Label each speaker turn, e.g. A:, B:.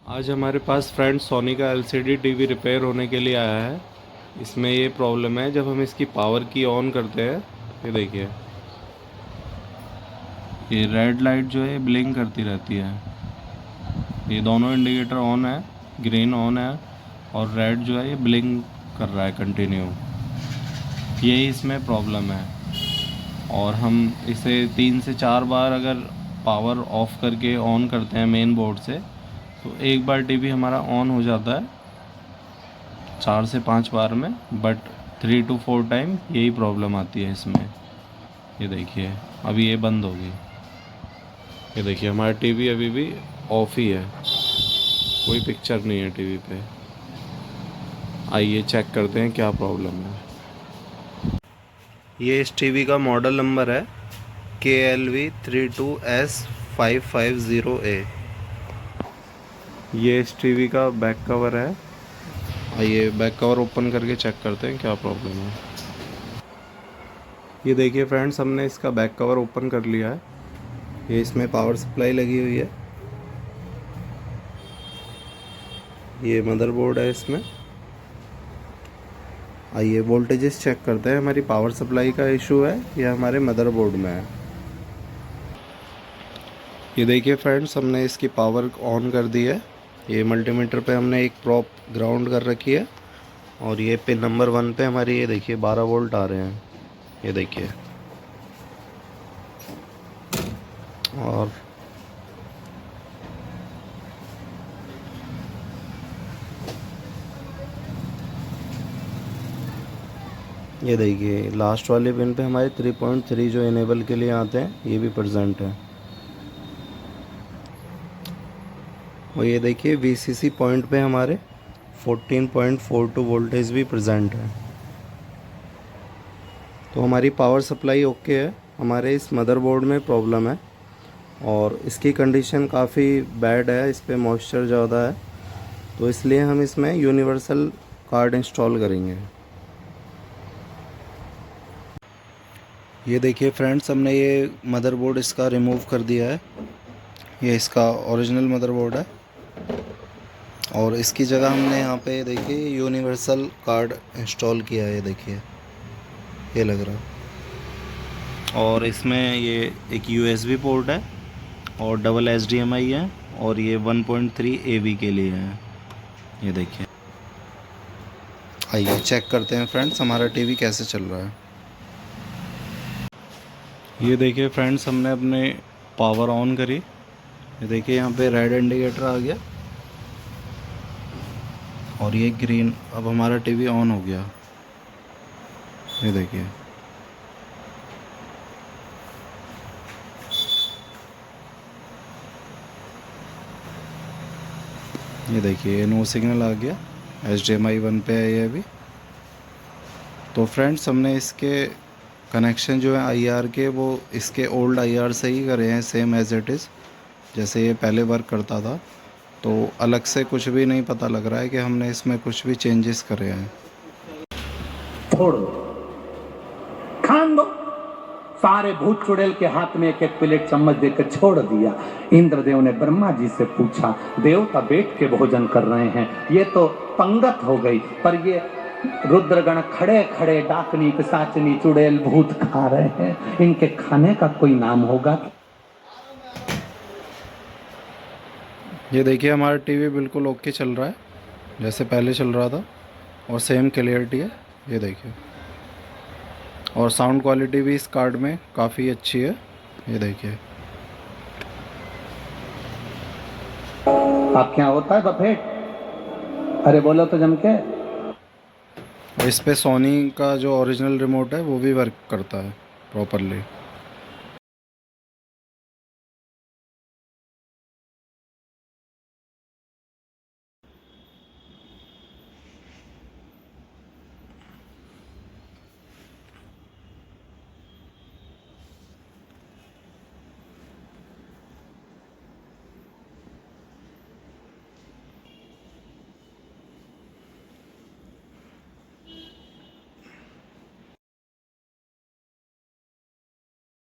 A: आज हमारे पास फ्रेंड सोनी का एलसीडी टीवी रिपेयर होने के लिए आया है। इसमें ये प्रॉब्लम है, जब हम इसकी पावर की ऑन करते हैं, ये देखिए, ये रेड लाइट जो है ब्लिंक करती रहती है। ये दोनों इंडिकेटर ऑन है, ग्रीन ऑन है और रेड जो है ये ब्लिंक कर रहा है कंटिन्यू। यही इसमें प्रॉब्लम है। और हम इसे 3 से 4 बार अगर पावर ऑफ करके ऑन करते हैं मेन बोर्ड से, तो एक बार टीवी हमारा ऑन हो जाता है 4 से 5 बार में, बट 3 to 4 टाइम यही प्रॉब्लम आती है इसमें। ये देखिए, अभी ये बंद होगी। ये देखिए, हमारा टीवी अभी भी ऑफ ही है, कोई पिक्चर नहीं है टीवी पे। आइए चेक करते हैं क्या प्रॉब्लम है। ये इस टीवी का मॉडल नंबर है KLV32S550A। ये इस टीवी का बैक कवर है। आइए बैक कवर ओपन करके चेक करते हैं क्या प्रॉब्लम है। ये देखिए फ्रेंड्स, हमने इसका बैक कवर ओपन कर लिया है। ये इसमें पावर सप्लाई लगी हुई है। ये मदरबोर्ड है इसमें। आइए वोल्टेजेस चेक करते हैं, हमारी पावर सप्लाई का इशू है या हमारे मदरबोर्ड में है। ये देखिए फ्रेंड्स, हमने इसकी पावर ऑन कर दी है। ये मल्टीमीटर पे हमने एक प्रॉप ग्राउंड कर रखी है और ये पिन नंबर 1 पे हमारी, ये देखिए, 12 वोल्ट आ रहे हैं। ये देखिए, और ये देखिए लास्ट वाले पिन पे हमारे 3.3 जो इनेबल के लिए आते हैं, ये भी प्रेजेंट है। और ये देखिए VCC पॉइंट पे हमारे 14.42 वोल्टेज भी प्रेजेंट है। तो हमारी पावर सप्लाई ओके है। हमारे इस मदरबोर्ड में प्रॉब्लम है और इसकी कंडीशन काफ़ी बैड है, इस पर मॉइस्चर ज़्यादा है, तो इसलिए हम इसमें यूनिवर्सल कार्ड इंस्टॉल करेंगे। ये देखिए फ्रेंड्स, हमने ये मदरबोर्ड इसका रिमूव कर दिया है। ये इसका ओरिजिनल मदरबोर्ड है और इसकी जगह हमने यहाँ पे देखिए यूनिवर्सल कार्ड इंस्टॉल किया है। ये देखिए, ये लग रहा है। और इसमें ये एक USB पोर्ट है और डबल HDMI है और ये 1.3 AV के लिए है। ये देखिए, आइए चेक करते हैं फ्रेंड्स हमारा टीवी कैसे चल रहा है। ये देखिए फ्रेंड्स, हमने अपने पावर ऑन करी। ये देखिए यहाँ पे रेड इंडिकेटर आ गया और ये ग्रीन। अब हमारा टीवी ऑन हो गया। ये देखिए, ये देखिए नो सिग्नल आ गया। HDMI 1 पे है ये अभी। तो फ्रेंड्स, हमने इसके कनेक्शन जो है IR के, वो इसके ओल्ड IR से ही करे हैं, सेम एज इट इज़ जैसे ये पहले वर्क करता था। तो अलग से कुछ भी नहीं पता लग रहा है कि हमने इसमें कुछ भी चेंजेस करे हैं।
B: छोड़ो, खान दो। सारे भूत चुड़ैल के हाथ में एक एक प्लेट चम्मच देकर छोड़ दिया। इंद्रदेव ने ब्रह्मा जी से पूछा, देवता बैठ के भोजन कर रहे हैं, ये तो पंगत हो गई, पर ये रुद्रगण खड़े खड़े डाकनी पिशाचनी चुड़ैल भूत खा रहे हैं, इनके खाने का कोई नाम होगा?
A: ये देखिए, हमारा टीवी बिल्कुल ओके चल रहा है जैसे पहले चल रहा था और सेम क्लियरिटी है। ये देखिए, और साउंड क्वालिटी भी इस कार्ड में काफ़ी अच्छी है। ये देखिए,
B: आप क्या होता है बफेट? अरे बोलो तो जम के।
A: और इस पे सोनी का जो ओरिजिनल रिमोट है वो भी वर्क करता है प्रॉपरली।